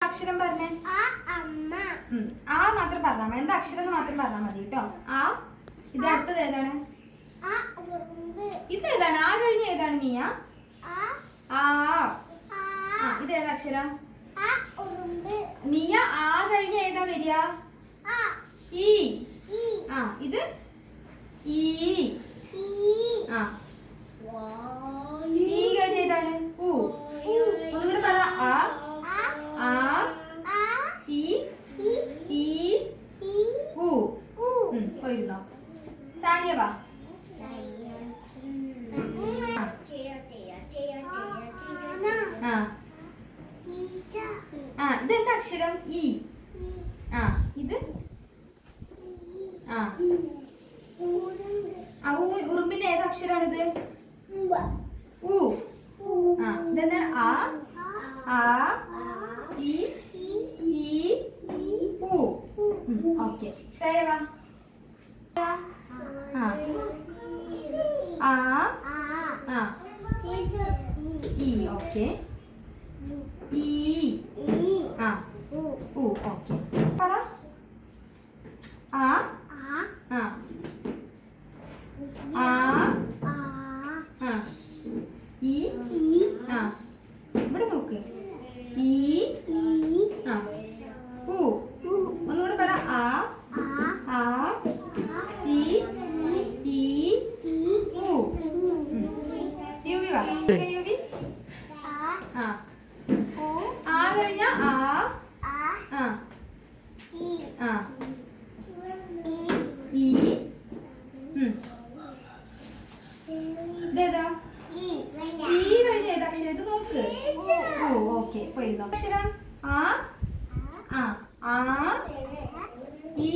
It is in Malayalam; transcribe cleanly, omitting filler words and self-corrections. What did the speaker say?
അക്ഷരം പറഞ്ഞേ. ആ മാത്രം പറഞ്ഞാൽ മതി. എന്താ അക്ഷരം എന്ന് മാത്രം പറഞ്ഞാൽ മതി കേട്ടോ. ആ. ഇത് അടുത്തത് ഏതാണ്? ഇത് ഏതാണ്? ആ കഴിഞ്ഞ ഏതാണ് മിയ? ആ. ഇത് ഏതാ അക്ഷരം? മിയ ആ കഴിഞ്ഞ ഏതാ വരിക? ഈ. ഇത് ഈ. ഈ കഴിഞ്ഞ ഏതാണ്? ഉ. ഒന്നുകൂടെ പറ. ആ ഈ ഈ ഉ. പോയിരുന്നോ? താനിയ വാ. ഇതെന്താ അക്ഷരം? ഈ. ഇത് ഉറുമ്പിന്റെ ഏത് അക്ഷരാണിത്? ഉ. ഇതെന്താണ്? ആ ഈ ഉ. ഓക്കെ. ശ്രേയ വാ. ഈ. ഓക്കെ. ഈ. ഉ. ഓക്കെ. പറ. ഈ. ഇവിടെ നോക്ക്. ഈ. ഉ. ഒന്നുകൂടെ പറ. ഈ ഉ. യുവി വാ. യുവി. ആ കഴിഞ്ഞ ഈ. ഇതേതാ? ഈ കഴിഞ്ഞ ഏത് അക്ഷരം? ഇത് നോക്ക്. ഓക്കെ. പോയിരുന്നോ? അക്ഷരം? ആ ഈ